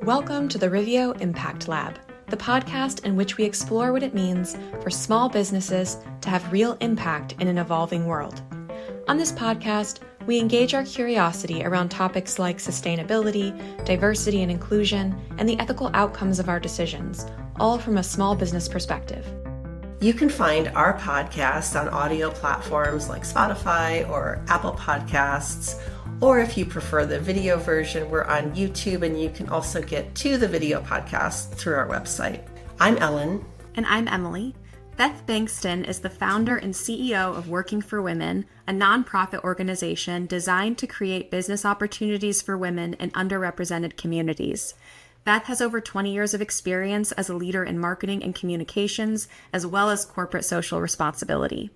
Welcome to the Riveo Impact Lab, the podcast in which we explore what it means for small businesses to have real impact in an evolving world. On this podcast, we engage our curiosity around topics like sustainability, diversity and inclusion, and the ethical outcomes of our decisions, all from a small business perspective. You can find our podcast on audio platforms like Spotify or Apple Podcasts, or if you prefer the video version, we're on YouTube, and you can also get to the video podcast through our website. I'm Elin. And I'm Emily. Beth Bengtson is the founder and CEO of Working for Women, a nonprofit organization designed to create business opportunities for women in underrepresented communities. Beth has over 20 years of experience as a leader in marketing and communications, as well as corporate social responsibility.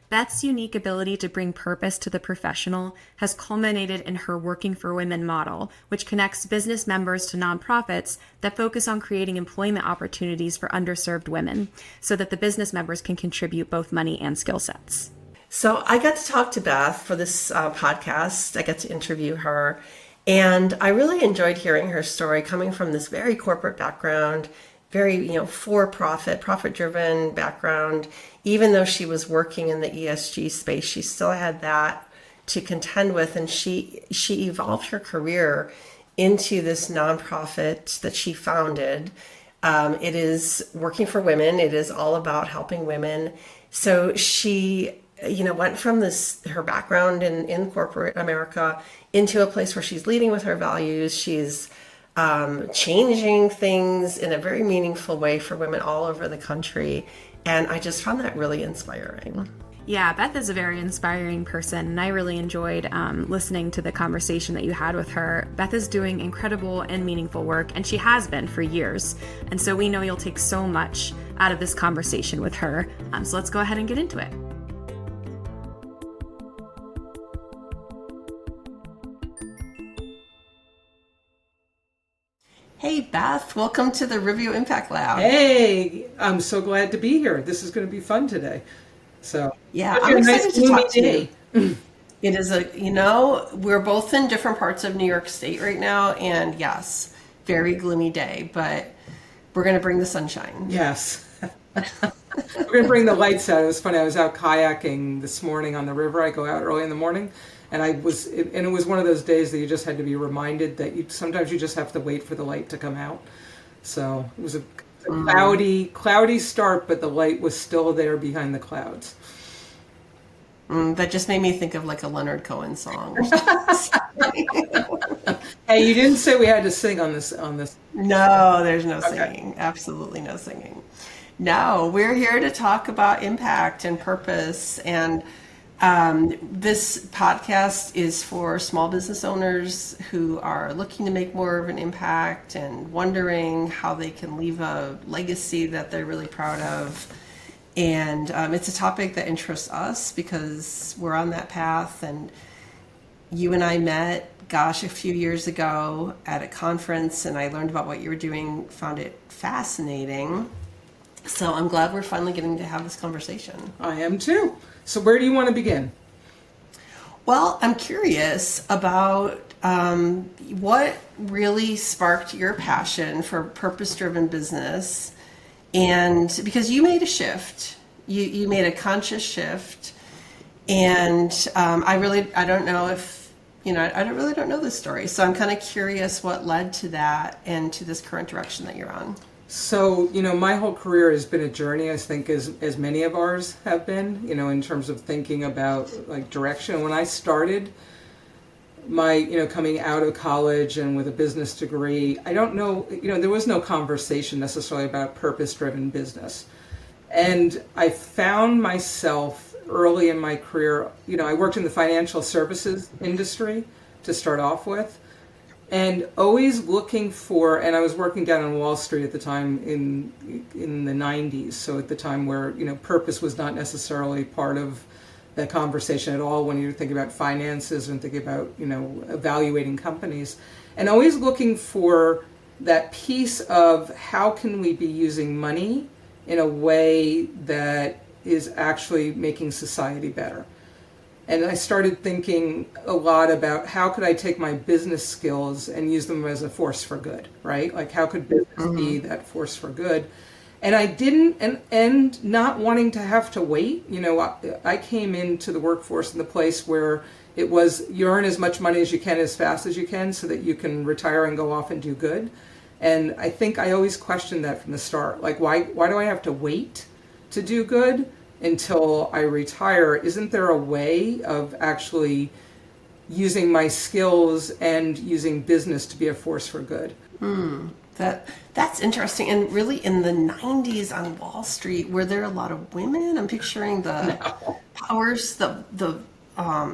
Beth's unique ability to bring purpose to the professional has culminated in her Working for Women model, which connects business members to nonprofits that focus on creating employment opportunities for underserved women so that the business members can contribute both money and skill sets. So I got to talk to Beth for this podcast. I got to interview her, and I really enjoyed hearing her story coming from this very corporate background, very, for-profit, profit-driven background. Even though she was working in the ESG space, she still had that to contend with, and she evolved her career into this nonprofit that she founded. It is Working for Women. It is all about helping women. So she, went from her background in corporate America into a place where she's leading with her values. She's changing things in a very meaningful way for women all over the country. And I just found that really inspiring. Yeah, Beth is a very inspiring person, and I really enjoyed listening to the conversation that you had with her. Beth is doing incredible and meaningful work, and she has been for years. And so we know you'll take so much out of this conversation with her. So let's go ahead and get into it. Hey, Beth, welcome to the Riveo Impact Lab. Hey, I'm so glad to be here. This is going to be fun today. So yeah, I'm excited to talk to you. It is we're both in different parts of New York State right now, and yes, very gloomy day, but we're going to bring the sunshine. Yes. We're going to bring the lights out. It was funny. I was out kayaking this morning on the river. I go out early in the morning. And it was one of those days that you just had to be reminded that sometimes you just have to wait for the light to come out. So it was a cloudy start, but the light was still there behind the clouds. That just made me think of like a Leonard Cohen song. Hey, you didn't say we had to sing on this. No, there's no Okay. singing. Absolutely no singing. No, we're here to talk about impact and purpose, and this podcast is for small business owners who are looking to make more of an impact and wondering how they can leave a legacy that they're really proud of. And it's a topic that interests us because we're on that path. And you and I met, a few years ago at a conference, and I learned about what you were doing, found it fascinating. So I'm glad we're finally getting to have this conversation. I am too. So where do you want to begin? Well, I'm curious about what really sparked your passion for purpose-driven business, and because you made a shift, you made a conscious shift, and I don't know if I really don't know this story, so I'm kind of curious what led to that and to this current direction that you're on. So, my whole career has been a journey, I think, as many of ours have been, in terms of thinking about like direction. When I started my, coming out of college and with a business degree, I don't know, there was no conversation necessarily about purpose-driven business. And I found myself early in my career, I worked in the financial services industry to start off with. And always looking for, and I was working down on Wall Street at the time in the 90s, so at the time where, purpose was not necessarily part of the conversation at all when you're thinking about finances and thinking about, evaluating companies. And always looking for that piece of how can we be using money in a way that is actually making society better. And I started thinking a lot about how could I take my business skills and use them as a force for good, right? Like how could business be that force for good? And I didn't, and not wanting to have to wait. I came into the workforce in the place where it was you earn as much money as you can as fast as you can so that you can retire and go off and do good. And I think I always questioned that from the start. Like, why do I have to wait to do good until I retire? Isn't there a way of actually using my skills and using business to be a force for good? That's interesting. And really, in the 90s on Wall Street, were there a lot of women? I'm picturing the powers, the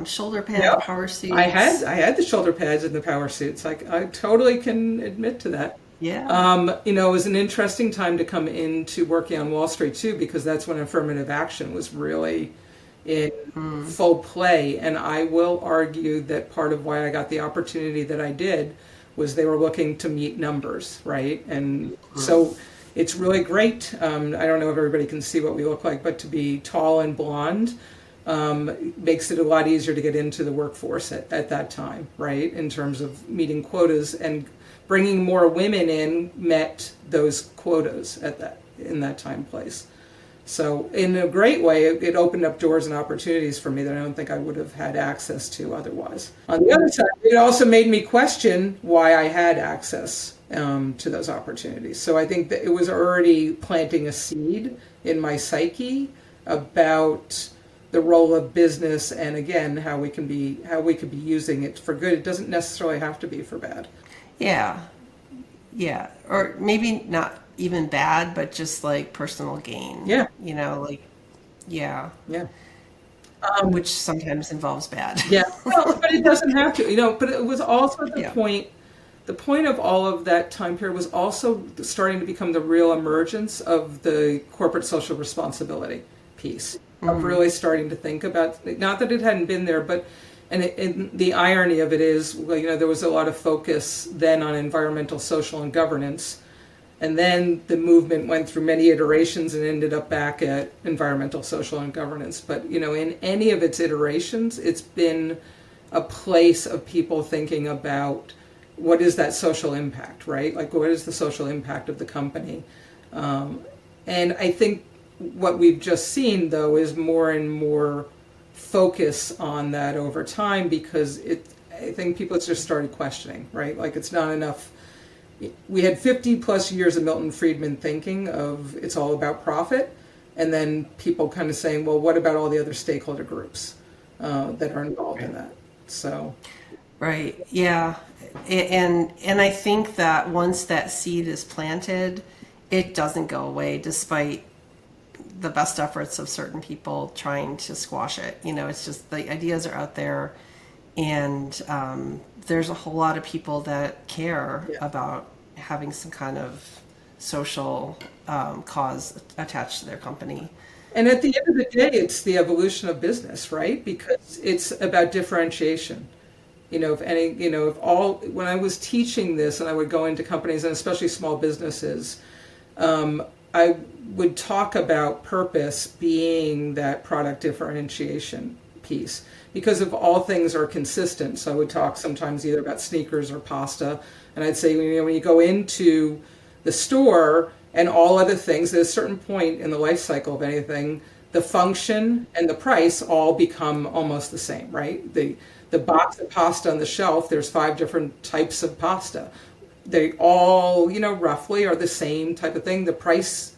shoulder pad, Yep. power suits. I had the shoulder pads and the power suits. Like I totally can admit to that. Yeah. It was an interesting time to come into working on Wall Street too, because that's when affirmative action was really in full play. And I will argue that part of why I got the opportunity that I did was they were looking to meet numbers, right? And so it's really great. I don't know if everybody can see what we look like, but to be tall and blonde makes it a lot easier to get into the workforce at that time, right? In terms of meeting quotas, and bringing more women in met those quotas in that time place. So in a great way, it opened up doors and opportunities for me that I don't think I would have had access to otherwise. On the other side, it also made me question why I had access to those opportunities. So I think that it was already planting a seed in my psyche about the role of business, and again, how we could be using it for good. It doesn't necessarily have to be for bad. Yeah. Or maybe not even bad, but just like personal gain. Yeah. Yeah. Which sometimes involves bad. Yeah. Well, but it doesn't have to, but it was also the point. The point of all of that time period was also starting to become the real emergence of the corporate social responsibility piece. Of really starting to think about, not that it hadn't been there, but and the irony of it is, there was a lot of focus then on environmental, social, and governance, and then the movement went through many iterations and ended up back at environmental, social, and governance. But in any of its iterations, it's been a place of people thinking about what is that social impact, right? Like, what is the social impact of the company? And I think what we've just seen, though, is more and more focus on that over time, because I think people just started questioning, right? Like, it's not enough. We had 50 plus years of Milton Friedman thinking of it's all about profit, and then people kind of saying, well, what about all the other stakeholder groups that are involved in that? So, Right. Yeah. And I think that once that seed is planted, it doesn't go away despite the best efforts of certain people trying to squash it. It's just the ideas are out there, and there's a whole lot of people that care about having some kind of social cause attached to their company. and at the end of the day, it's the evolution of business, right? Because it's about differentiation. When I was teaching this and I would go into companies, and especially small businesses, I would talk about purpose being that product differentiation piece, because if all things are consistent. So I would talk sometimes either about sneakers or pasta, and I'd say, when you go into the store and all other things, at a certain point in the life cycle of anything, the function and the price all become almost the same, right? The box of pasta on the shelf, there's 5 different types of pasta. They all, roughly are the same type of thing. The price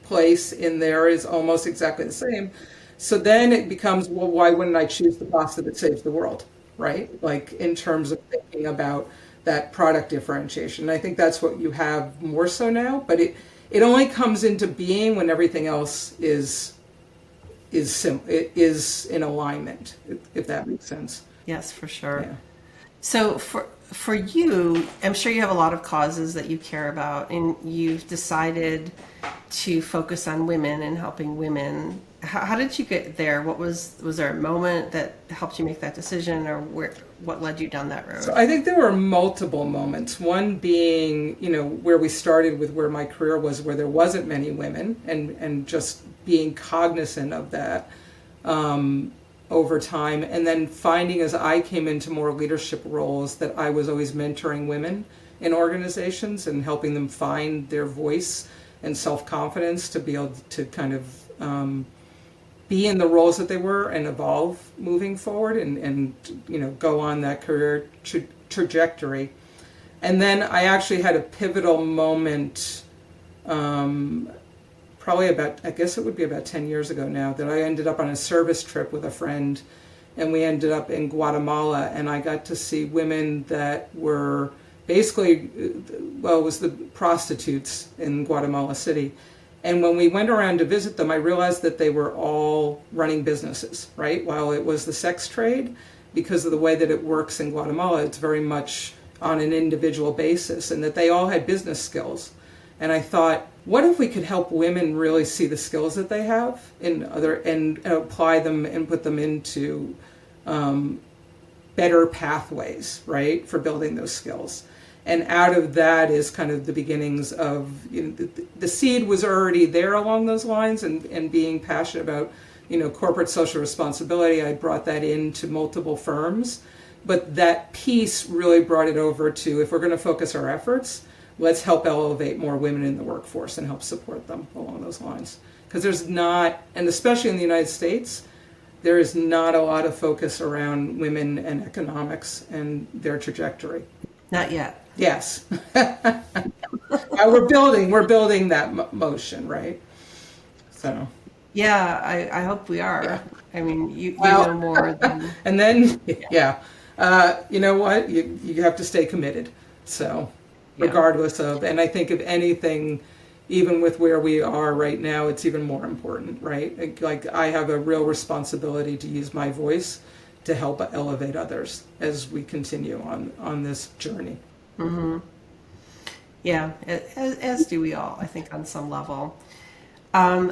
place in there is almost exactly the same. So then it becomes, well, why wouldn't I choose the pasta that saves the world, right? Like, in terms of thinking about that product differentiation. And I think that's what you have more so now, but it only comes into being when everything else is in alignment, if that makes sense. Yes, for sure. Yeah. So for you, I'm sure you have a lot of causes that you care about, and you've decided to focus on women and helping women. How did you get there? Was there a moment that helped you make that decision, or what led you down that road? So I think there were multiple moments. One being, where we started with where my career was, where there wasn't many women, and just being cognizant of that. over time, and then finding as I came into more leadership roles that I was always mentoring women in organizations and helping them find their voice and self-confidence to be able to kind of be in the roles that they were and evolve moving forward and go on that career trajectory. And then I actually had a pivotal moment, probably I guess it would be about 10 years ago now, that I ended up on a service trip with a friend, and we ended up in Guatemala, and I got to see women that were basically, it was the prostitutes in Guatemala City. And when we went around to visit them, I realized that they were all running businesses, right? While it was the sex trade, because of the way that it works in Guatemala, it's very much on an individual basis, and that they all had business skills. And I thought, what if we could help women really see the skills that they have and apply them and put them into better pathways, right, for building those skills. And out of that is kind of the beginnings of, the seed was already there along those lines, and being passionate about, corporate social responsibility. I brought that into multiple firms, but that piece really brought it over to, if we're going to focus our efforts, let's help elevate more women in the workforce and help support them along those lines. Because there's not, and especially in the United States, there is not a lot of focus around women and economics and their trajectory. Not yet. Yes. we're building that motion, right? So. Yeah, I hope we are. Yeah. I mean, you know more than. And then, you know what? You have to stay committed. So, regardless of, and I think if anything, even with where we are right now, it's even more important, right? Like I have a real responsibility to use my voice to help elevate others as we continue on this journey. Mm-hmm. Yeah, as do we all, I think, on some level. So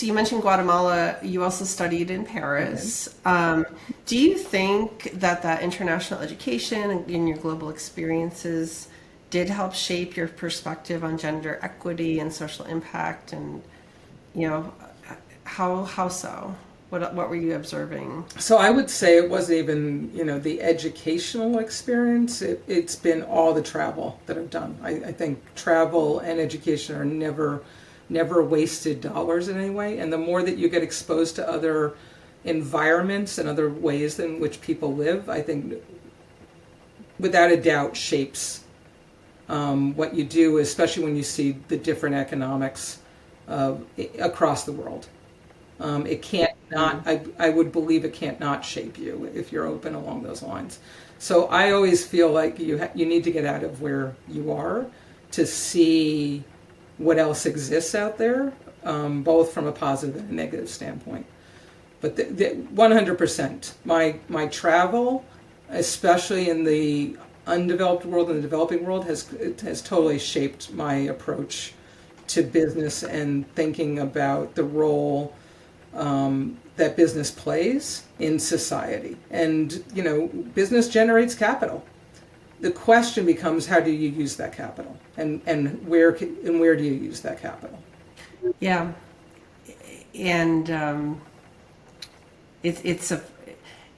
you mentioned Guatemala, you also studied in Paris. Do you think that international education and your global experiences did help shape your perspective on gender equity and social impact? And, how so? What were you observing? So I would say it wasn't even, the educational experience. It's been all the travel that I've done. I think travel and education are never wasted dollars in any way. And the more that you get exposed to other environments and other ways in which people live, I think without a doubt shapes what you do, especially when you see the different economics across the world. It can't not, I would believe it can't not shape you if you're open along those lines. So I always feel like you need to get out of where you are to see what else exists out there, both from a positive and a negative standpoint. But 100%, my travel, especially in the undeveloped world and the developing world, has totally shaped my approach to business and thinking about the role that business plays in society. And, business generates capital. The question becomes, how do you use that capital? And where do you use that capital? Yeah. And it's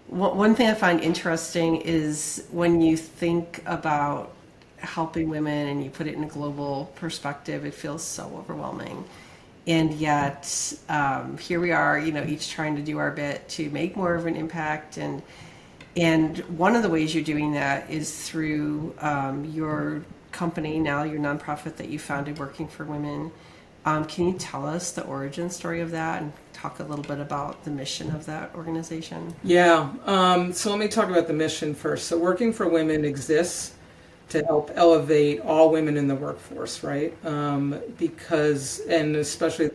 one thing I find interesting is when you think about helping women and you put it in a global perspective, it feels so overwhelming. And yet, here we are, each trying to do our bit to make more of an impact. And one of the ways you're doing that is through your company, now your nonprofit that you founded, Working for Women. Can you tell us the origin story of that and talk a little bit about the mission of that organization? Yeah. So let me talk about the mission first. So Working for Women exists to help elevate all women in the workforce, right? Because, and especially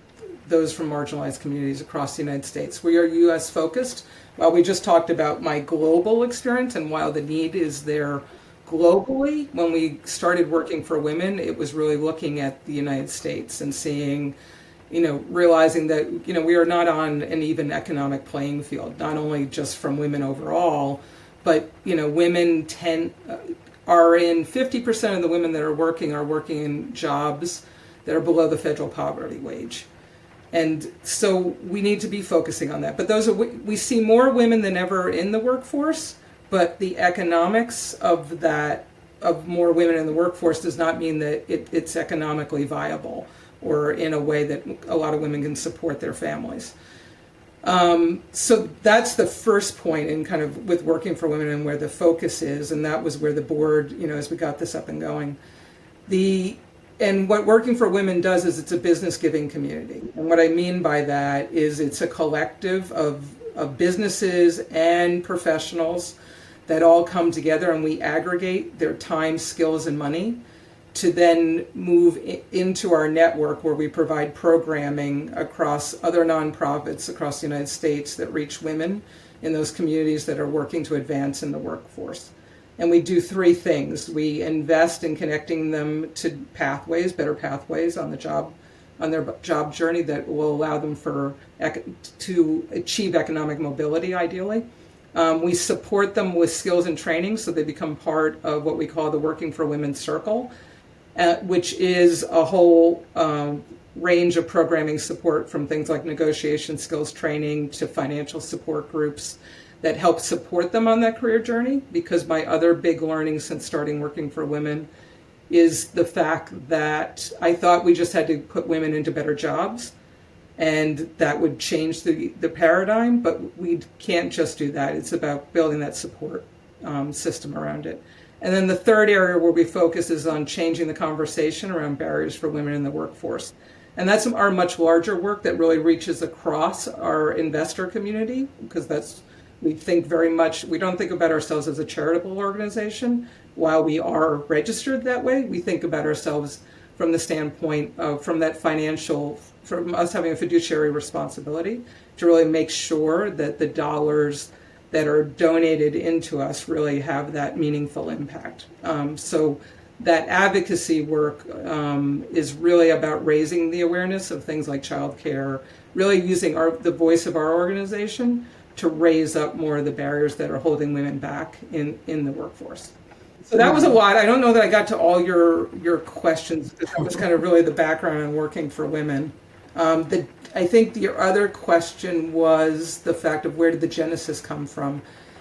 those from marginalized communities across the United States. We are U.S. focused. While we just talked about my global experience, and while the need is there globally, when we started Working for Women, it was really looking at the United States and seeing, realizing that, we are not on an even economic playing field, not only just from women overall, but, women are in 50% of the women that are working in jobs that are below the federal poverty wage. And so we need to be focusing on that. But we see more women than ever in the workforce, but the economics of that, of more women in the workforce, does not mean that it's economically viable or in a way that a lot of women can support their families. So that's the first point in kind of with working for women and where the focus is. And that was where the board, as we got this up and going. And what Working for Women does is it's a business giving community. And what I mean by that is it's a collective of businesses and professionals that all come together, and we aggregate their time, skills, and money to then move into our network where we provide programming across other nonprofits across the United States that reach women in those communities that are working to advance in the workforce. And we do three things. We invest in connecting them to pathways, better pathways on their job journey that will allow them to achieve economic mobility, ideally. We support them with skills and training so they become part of what we call the Working for Women Circle, which is a whole range of programming support, from things like negotiation skills training to financial support groups that help support them on that career journey. Because my other big learning since starting Working for Women is the fact that I thought we just had to put women into better jobs and that would change the paradigm, but we can't just do that. It's about building that support system around it. And then the third area where we focus is on changing the conversation around barriers for women in the workforce. And that's our much larger work that really reaches across our investor community, because we think very much, we don't think about ourselves as a charitable organization. While we are registered that way, we think about ourselves from the standpoint of, from us having a fiduciary responsibility to really make sure that the dollars that are donated into us really have that meaningful impact. So that advocacy work is really about raising the awareness of things like childcare, really using the voice of our organization to raise up more of the barriers that are holding women back in the workforce. So that was a lot. I don't know that I got to all your questions, because that was kind of really the background on Working for Women. I think your other question was the fact of where did the genesis come from?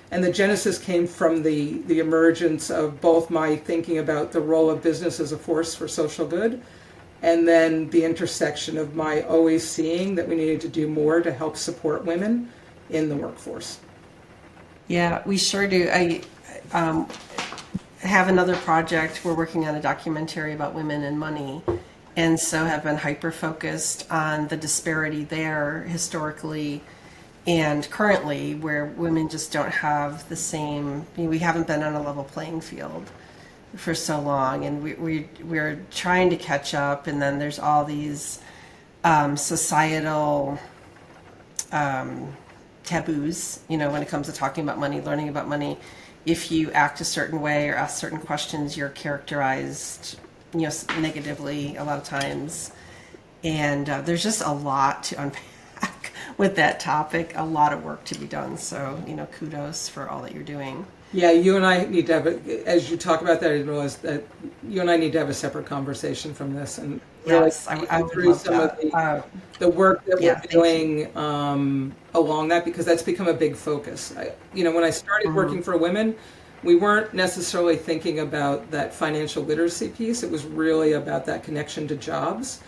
And the genesis came from the emergence of both my thinking about the role of business as a force for social good, and then the intersection of my always seeing that we needed to do more to help support women in the workforce. Yeah, we sure do. I have another project. We're working on a documentary about women and money, and so have been hyper-focused on the disparity there historically and currently, where women just don't have the same, we haven't been on a level playing field for so long, and we're trying to catch up, and then there's all these societal taboos, when it comes to talking about money, learning about money. If you act a certain way or ask certain questions, you're characterized, negatively a lot of times. And there's just a lot to unpack with that topic, a lot of work to be done. So, kudos for all that you're doing. Yeah, you and I need to have, as you talk about that, I realize that you and I need to have a separate conversation from this, and yes, I would love some that. of the work that we're doing along that, because that's become a big focus. When I started Working for Women, we weren't necessarily thinking about that financial literacy piece. It was really about that connection to jobs.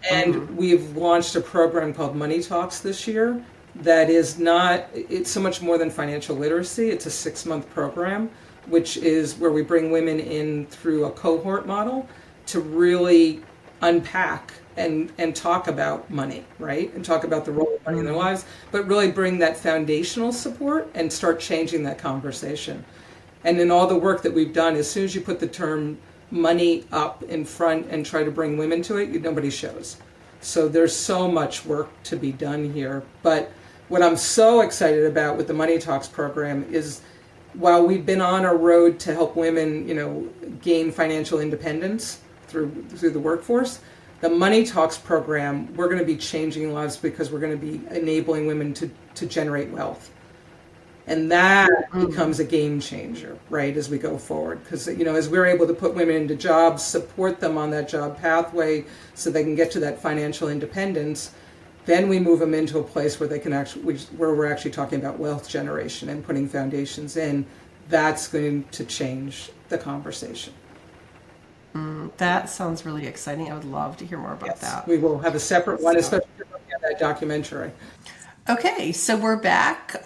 And we've launched a program called Money Talks this year that is it's so much more than financial literacy. It's a 6-month program, which is where we bring women in through a cohort model to really unpack and talk about money, right? And talk about the role of money in their lives, but really bring that foundational support and start changing that conversation. And in all the work that we've done, as soon as you put the term money up in front and try to bring women to it, nobody shows. So there's so much work to be done here. But what I'm so excited about with the Money Talks program is, while we've been on a road to help women, gain financial independence through the workforce, the Money Talks program, we're going to be changing lives, because we're going to be enabling women to generate wealth. And that becomes a game changer, right, as we go forward. Because, as we're able to put women into jobs, support them on that job pathway so they can get to that financial independence, Then we move them into a place where they can actually, where we're actually talking about wealth generation and putting foundations in. That's going to change the conversation. That sounds really exciting. I would love to hear more about that. We will have a separate one, especially looking at that documentary. Okay, so we're back.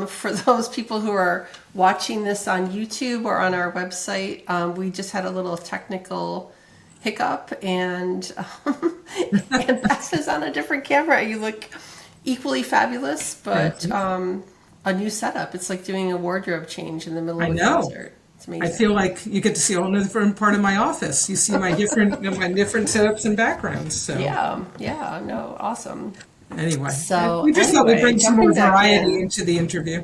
For those people who are watching this on YouTube or on our website, we just had a little technical hiccup, and Beth is on a different camera. You look equally fabulous, but a new setup. It's like doing a wardrobe change in the middle of a concert. It's amazing. I feel like you get to see a whole different part of my office. You see my different setups and backgrounds. So no, awesome. Anyway, so we just thought we'd bring some more variety into the interview.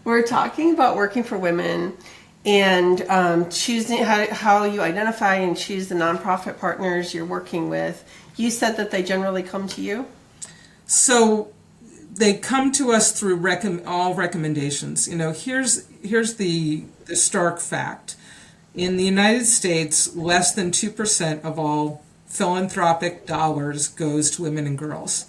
We're talking about working for women and choosing how you identify and choose the nonprofit partners you're working with. You said that they generally come to you? So they come to us through all recommendations. Here's the stark fact. In the United States, less than 2% of all philanthropic dollars goes to women and girls.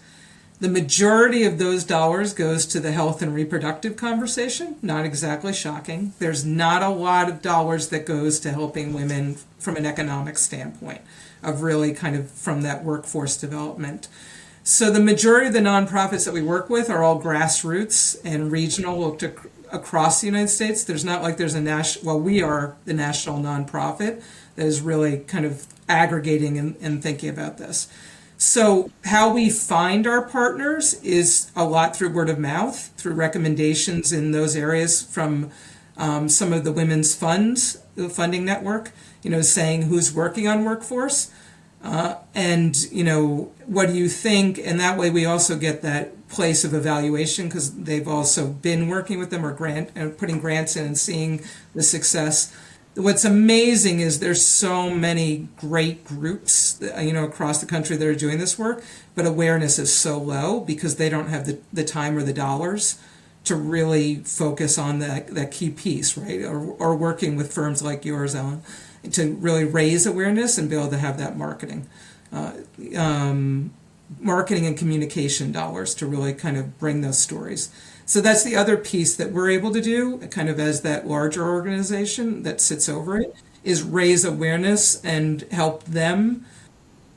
The majority of those dollars goes to the health and reproductive conversation. Not exactly shocking. There's not a lot of dollars that goes to helping women from an economic standpoint, of really kind of from that workforce development. So the majority of the nonprofits that we work with are all grassroots and regional, looked across the United States. There's not like there's a national, we are the national nonprofit that is really kind of aggregating and thinking about this. So how we find our partners is a lot through word of mouth, through recommendations in those areas from some of the women's funds, the funding network, saying who's working on workforce. And, what do you think? And that way we also get that place of evaluation because they've also been working with them or putting grants in and seeing the success. What's amazing is there's so many great groups, across the country that are doing this work, but awareness is so low because they don't have the time or the dollars to really focus on that key piece, right? Or working with firms like yours, Elin, to really raise awareness and be able to have that marketing and communication dollars to really kind of bring those stories. So that's the other piece that we're able to do, kind of as that larger organization that sits over it, is raise awareness and help them,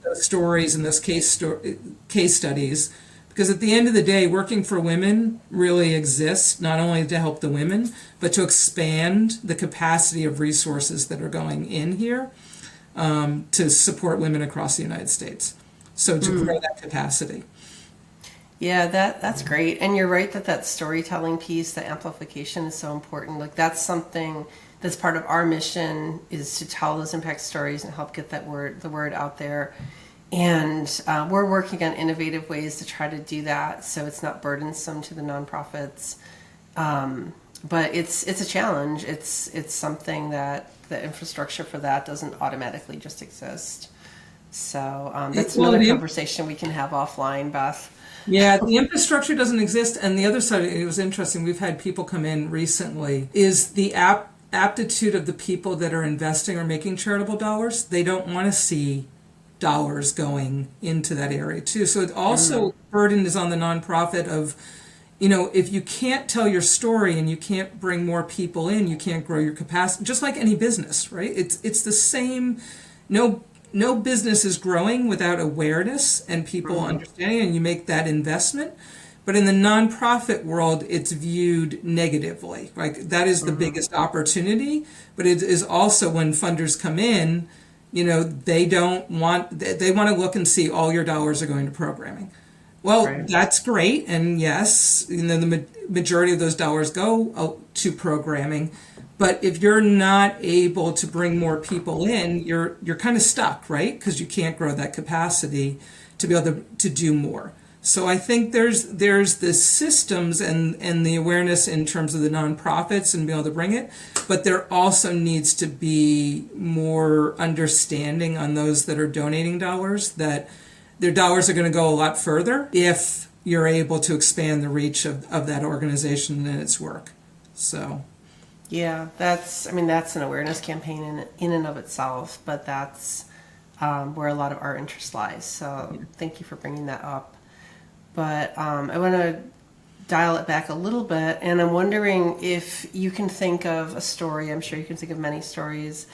those stories and those case studies. Because at the end of the day, working for women really exists not only to help the women, but to expand the capacity of resources that are going in here to support women across the United States. So to grow that capacity. Yeah, that's great. And you're right that storytelling piece, the amplification is so important. Like that's something that's part of our mission, is to tell those impact stories and help get the word out there. And we're working on innovative ways to try to do that so it's not burdensome to the nonprofits. But it's a challenge. It's something that the infrastructure for that doesn't automatically just exist. So that's another conversation we can have offline, Beth. Yeah, the infrastructure doesn't exist. And the other side, it was interesting, we've had people come in recently, is the aptitude of the people that are investing or making charitable dollars. They don't want to see dollars going into that area too. So it also burden is on the nonprofit of, if you can't tell your story and you can't bring more people in, you can't grow your capacity, just like any business, right? It's the same. No business is growing without awareness and people understanding, and you make that investment. But in the nonprofit world, it's viewed negatively. Like that is the biggest opportunity, but it is also when funders come in, they want to look and see all your dollars are going to programming. Well, that's great. And yes, the majority of those dollars go to programming. But if you're not able to bring more people in, you're kind of stuck, right? Because you can't grow that capacity to be able to do more. So I think there's the systems and the awareness in terms of the nonprofits and be able to bring it, but there also needs to be more understanding on those that are donating dollars, that their dollars are going to go a lot further if you're able to expand the reach of that organization and its work. So. Yeah, that's an awareness campaign in and of itself, but that's where a lot of our interest lies. So thank you for bringing that up. But I want to dial it back a little bit, and I'm wondering if you can think of a story. I'm sure you can think of many stories,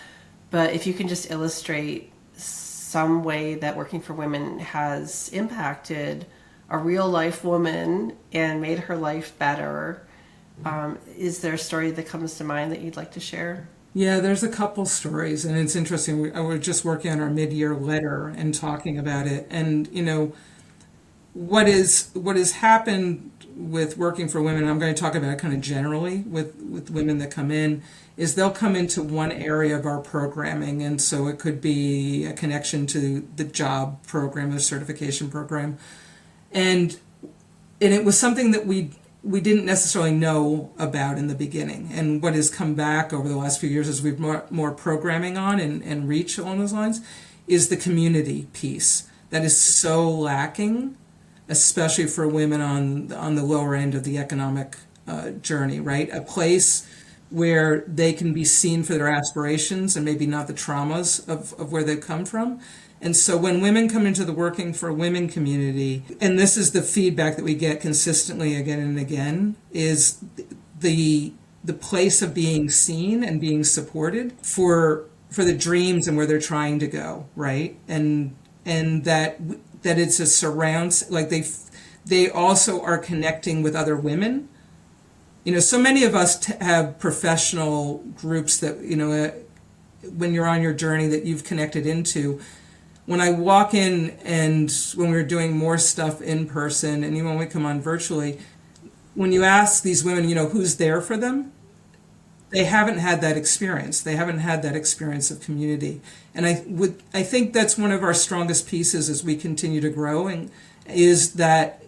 but if you can just illustrate some way that working for women has impacted a real life woman and made her life better. Is there a story that comes to mind that you'd like to share? Yeah, there's a couple stories, and it's interesting. We're just working on our mid-year letter and talking about it, and what has happened with working for women, and I'm going to talk about it kind of generally with women that come in, is they'll come into one area of our programming, and so it could be a connection to the job program, the certification program, and it was something that we didn't necessarily know about in the beginning. And what has come back over the last few years as we've more programming on and reach along those lines is the community piece that is so lacking, especially for women on the lower end of the economic journey, right? A place where they can be seen for their aspirations and maybe not the traumas of where they've come from. And so when women come into the Working for Women community, and this is the feedback that we get consistently again and again, is the place of being seen and being supported for the dreams and where they're trying to go, right? And that it's a surround, like they also are connecting with other women. So many of us have professional groups that, when you're on your journey that you've connected into. When I walk in and when we're doing more stuff in person and even when we come on virtually, when you ask these women, who's there for them, they haven't had that experience. They haven't had that experience of community. And I think that's one of our strongest pieces as we continue to grow, and is that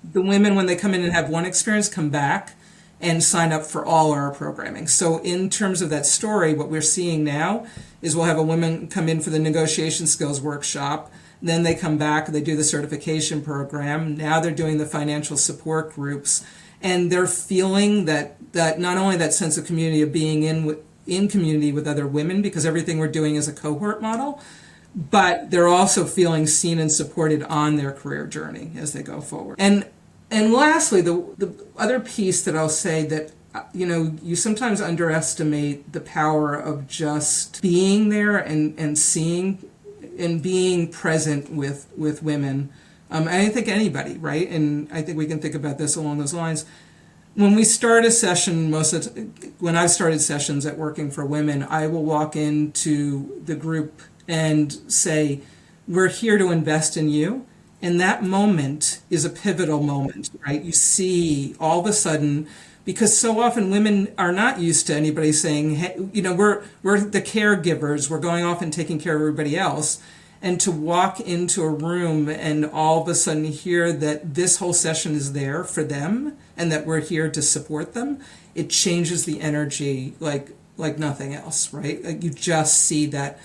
the women, when they come in and have one experience, come back and sign up for all our programming. So in terms of that story, what we're seeing now is we'll have a woman come in for the negotiation skills workshop, then they come back, they do the certification program, now they're doing the financial support groups, and they're feeling that not only that sense of community of being in community with other women, because everything we're doing is a cohort model, but they're also feeling seen and supported on their career journey as they go forward. And lastly, the other piece that I'll say that, you sometimes underestimate the power of just being there and seeing and being present with women. I think anybody, right? And I think we can think about this along those lines. When we start a session, when I've started sessions at Working for Women, I will walk into the group and say, we're here to invest in you. And that moment is a pivotal moment, right? You see all of a sudden, because so often women are not used to anybody saying, hey, we're the caregivers, we're going off and taking care of everybody else. And to walk into a room and all of a sudden hear that this whole session is there for them and that we're here to support them, it changes the energy like nothing else, right? Like you just see that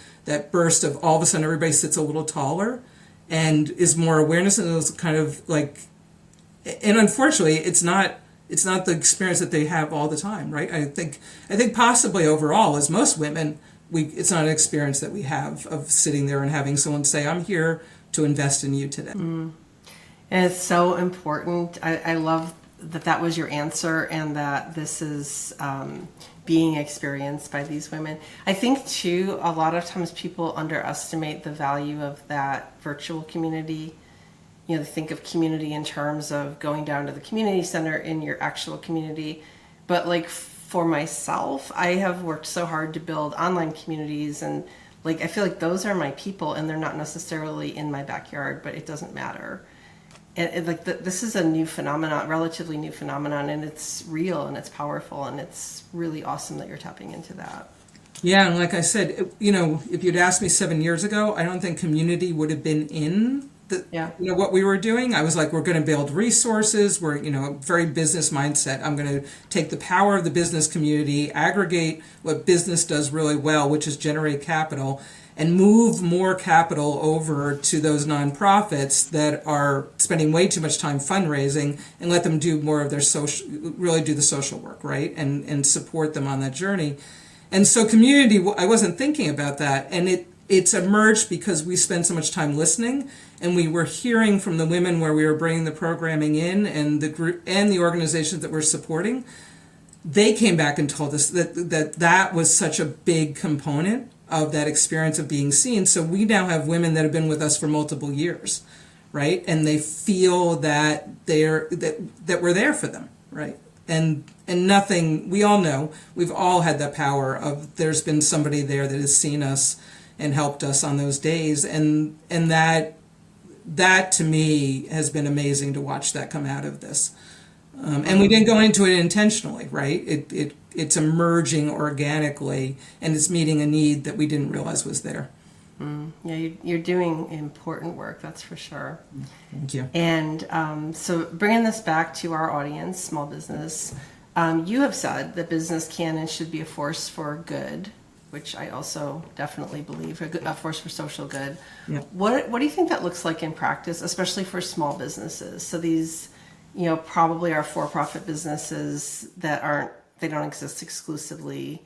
burst of all of a sudden everybody sits a little taller and is more awareness, and those kind of and unfortunately it's not the experience that they have all the time, right? I think possibly overall, as most women, it's not an experience that we have of sitting there and having someone say, I'm here to invest in you today. And it's so important. I love that was your answer, and that this is being experienced by these women. I think too, a lot of times people underestimate the value of that virtual community. They think of community in terms of going down to the community center in your actual community. But for myself, I have worked so hard to build online communities, and I feel like those are my people, and they're not necessarily in my backyard, but it doesn't matter. And this is a new phenomenon, relatively new phenomenon, and it's real and it's powerful, and it's really awesome that you're tapping into that. Yeah, and like I said, if you'd asked me 7 years ago, I don't think community would have been in what we were doing. I was like, we're going to build resources. We're, very business mindset. I'm going to take the power of the business community, aggregate what business does really well, which is generate capital, and move more capital over to those nonprofits that are spending way too much time fundraising, and let them do more of their really do the social work, right? And support them on that journey. And so community, I wasn't thinking about that. And it's emerged because we spend so much time listening, and we were hearing from the women where we were bringing the programming in, and the group and the organizations that we're supporting. They came back and told us that was such a big component of that experience of being seen. So we now have women that have been with us for multiple years, right? And they feel that that we're there for them, right? And nothing, we all know, we've all had that power of there's been somebody there that has seen us and helped us on those days. And that to me has been amazing to watch that come out of this. And we didn't go into it intentionally, right? It's emerging organically, and it's meeting a need that we didn't realize was there. Yeah, you're doing important work, that's for sure. Thank you. And so bringing this back to our audience, small business, you have said that business can and should be a force for good, which I also definitely believe, a force for social good. Yeah. What do you think that looks like in practice, especially for small businesses? So these, probably are for-profit businesses that they don't exist exclusively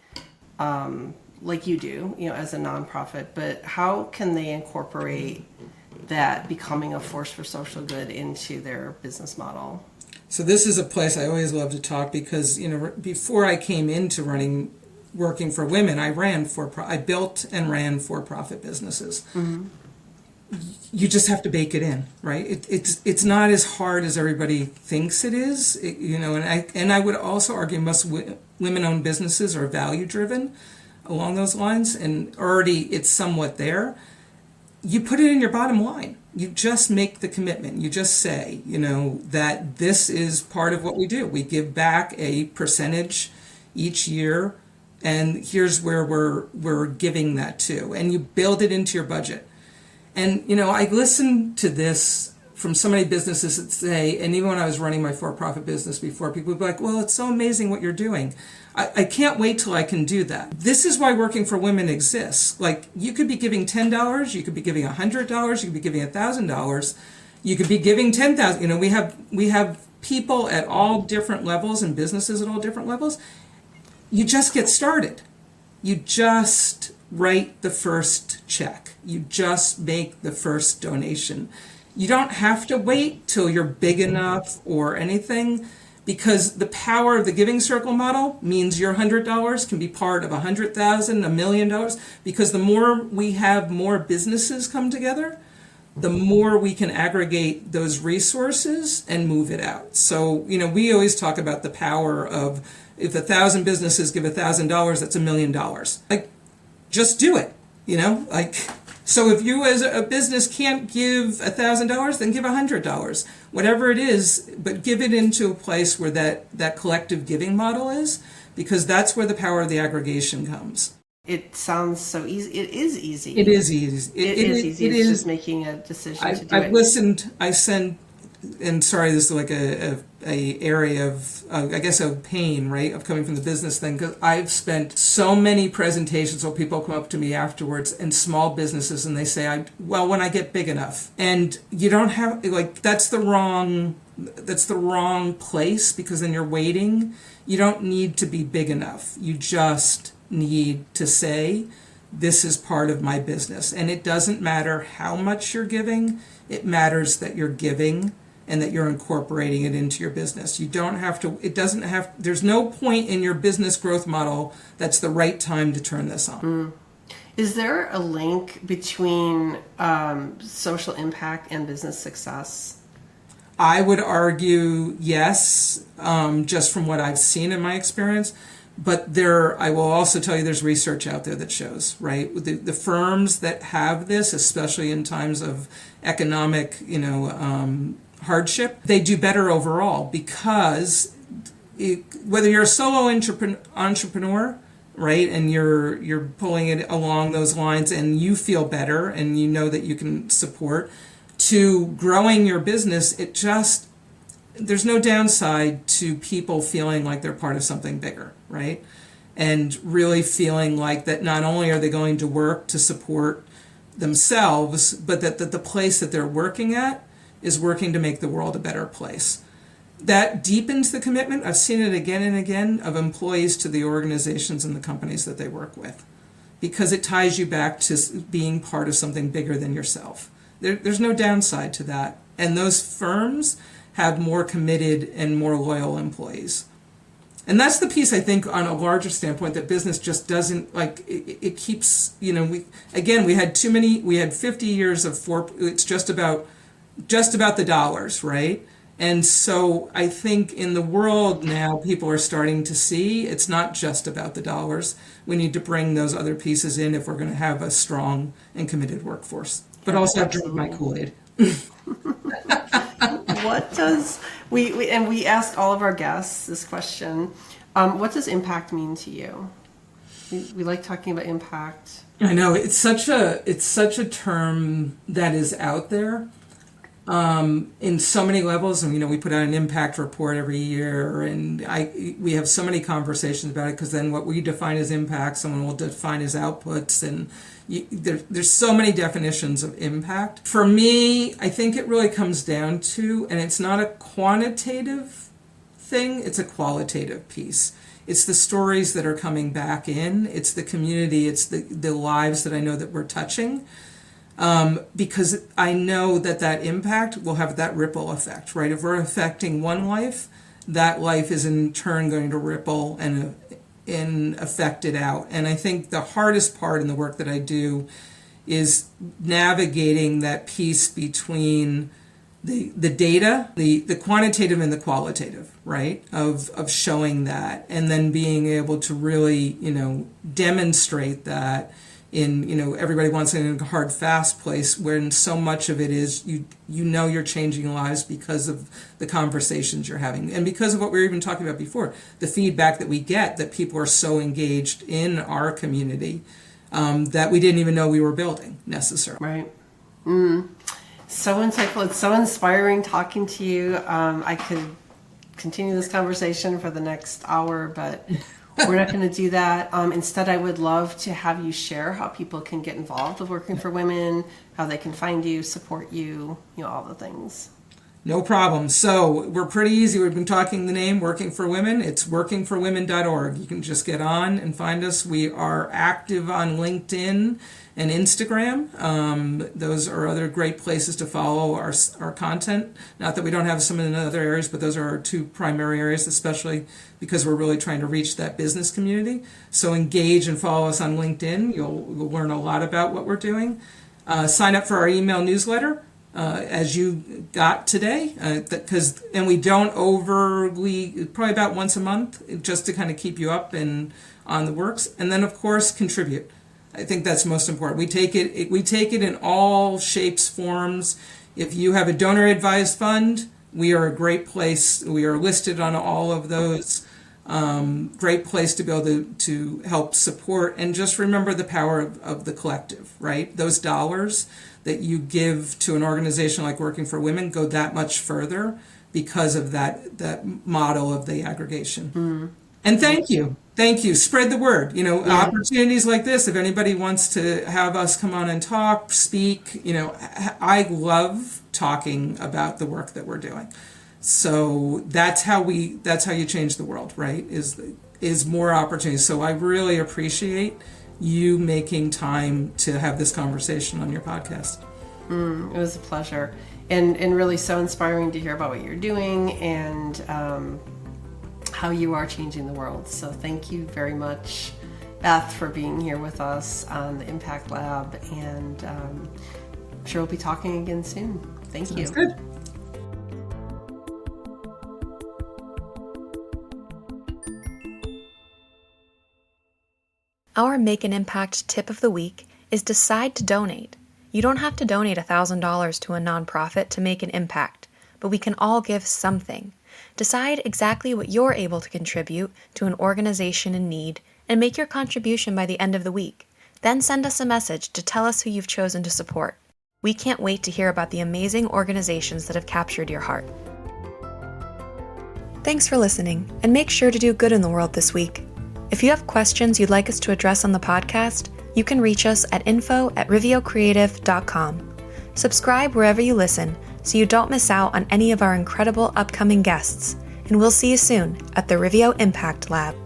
like you do, as a nonprofit, but how can they incorporate that becoming a force for social good into their business model? So this is a place I always love to talk because, before I came into working for women, I built and ran for-profit businesses. Mm-hmm. You just have to bake it in, right? It's not as hard as everybody thinks it is, and I would also argue most women-owned businesses are value-driven along those lines, and already it's somewhat there. You put it in your bottom line. You just make the commitment. You just say, that this is part of what we do. We give back a percentage each year, and here's where we're giving that to, and you build it into your budget. And, I listened to this from so many businesses that say, and even when I was running my for-profit business before, people would be like, well, it's so amazing what you're doing. I can't wait till I can do that. This is why Working for Women exists. Like, you could be giving $10, you could be giving $100, you could be giving $1,000, you could be giving $10,000. We have people at all different levels and businesses at all different levels. You just get started. You just write the first check. You just make the first donation. You don't have to wait till you're big enough or anything, because the power of the giving circle model means your $100 can be part of $100,000, $1 million, because the more we have more businesses come together, the more we can aggregate those resources and move it out. So, we always talk about the power of, if 1,000 businesses give $1,000, that's $1 million. Like, just do it, So if you as a business can't give $1,000, then give $100, whatever it is, but give it into a place where that collective giving model is, because that's where the power of the aggregation comes. It sounds so easy. It is easy. It is easy. It is easy. It's just making a decision to do it. I've listened. And sorry, this is like a area of, I guess, of pain, right, of coming from the business thing, because I've spent so many presentations where people come up to me afterwards in small businesses and they say, when I get big enough. And you don't have, that's the wrong place, because then you're waiting. You don't need to be big enough. You just need to say, this is part of my business. And it doesn't matter how much you're giving. It matters that you're giving and that you're incorporating it into your business. You don't have to, there's no point in your business growth model that's the right time to turn this on. Mm. Is there a link between social impact and business success? I would argue yes, just from what I've seen in my experience. But I will also tell you, there's research out there that shows, right? The firms that have this, especially in times of economic, hardship, they do better overall, because whether you're a solo entrepreneur, right, and you're pulling it along those lines, and you feel better, and you know that you can support, to growing your business, there's no downside to people feeling like they're part of something bigger, right? And really feeling like that not only are they going to work to support themselves, but that the place that they're working at is working to make the world a better place. That deepens the commitment. I've seen it again and again, of employees to the organizations and the companies that they work with. because it ties you back to being part of something bigger than yourself. There's no downside to that. And those firms have more committed and more loyal employees. And that's the piece, I think, on a larger standpoint, that business just doesn't, like, it keeps, we had 50 years of it's just about the dollars, right? And so I think in the world now, people are starting to see it's not just about the dollars. We need to bring those other pieces in if we're going to have a strong and committed workforce. But also have to drink my Kool-Aid. What does, we ask all of our guests this question, what does impact mean to you? We like talking about impact. I know, it's such a term that is out there. In so many levels, and we put out an impact report every year, and we have so many conversations about it, because then what we define as impact, someone will define as outputs, and there's so many definitions of impact. For me, I think it really comes down to, and it's not a quantitative thing, it's a qualitative piece. It's the stories that are coming back in, it's the community, it's the lives that I know that we're touching. Because I know that impact will have that ripple effect, right? If we're affecting one life, that life is in turn going to ripple and affect it out. And I think the hardest part in the work that I do is navigating that piece between the data, the quantitative and the qualitative, right? Of showing that, and then being able to really, demonstrate that in, everybody wants it in a hard, fast place, when so much of it is you're changing lives because of the conversations you're having, and because of what we were even talking about before, the feedback that we get, that people are so engaged in our community that we didn't even know we were building necessarily. Right. So insightful. It's so inspiring talking to you. I could continue this conversation for the next hour, but we're not going to do that. Instead, I would love to have you share how people can get involved with Working for Women, how they can find you, support you, all the things. No problem. So we're pretty easy. We've been talking the name Working for Women. It's workingforwomen.org. You can just get on and find us. We are active on LinkedIn and Instagram. Those are other great places to follow our content. Not that we don't have some in other areas, but those are our two primary areas, especially because we're really trying to reach that business community. So engage and follow us on LinkedIn. You'll learn a lot about what we're doing. Sign up for our email newsletter. As you got today, and we don't probably about once a month, just to kind of keep you up and on the works. And then, of course, contribute. I think that's most important. We take it in all shapes, forms. If you have a donor advised fund, we are a great place. We are listed on all of those. Great place to be able to help support. And just remember the power of the collective, right? Those dollars that you give to an organization like Working for Women go that much further because of that model of the aggregation. And thank you. Spread the word. Opportunities like this, if anybody wants to have us come on and talk, speak, I love talking about the work that we're doing. So that's how you change the world, right? Is more opportunities. So I really appreciate you making time to have this conversation on your podcast. It was a pleasure, and really so inspiring to hear about what you're doing and how you are changing the world. So thank you very much, Beth, for being here with us on the Impact Lab, and I'm sure we'll be talking again soon. Thank you. Sounds good. Our Make an Impact tip of the week is decide to donate. You don't have to donate $1,000 to a nonprofit to make an impact, but we can all give something. Decide exactly what you're able to contribute to an organization in need and make your contribution by the end of the week. Then send us a message to tell us who you've chosen to support. We can't wait to hear about the amazing organizations that have captured your heart. Thanks for listening, and make sure to do good in the world this week. If you have questions you'd like us to address on the podcast, you can reach us at info@riveocreative.com. Subscribe wherever you listen so you don't miss out on any of our incredible upcoming guests, and we'll see you soon at the Riveo Impact Lab.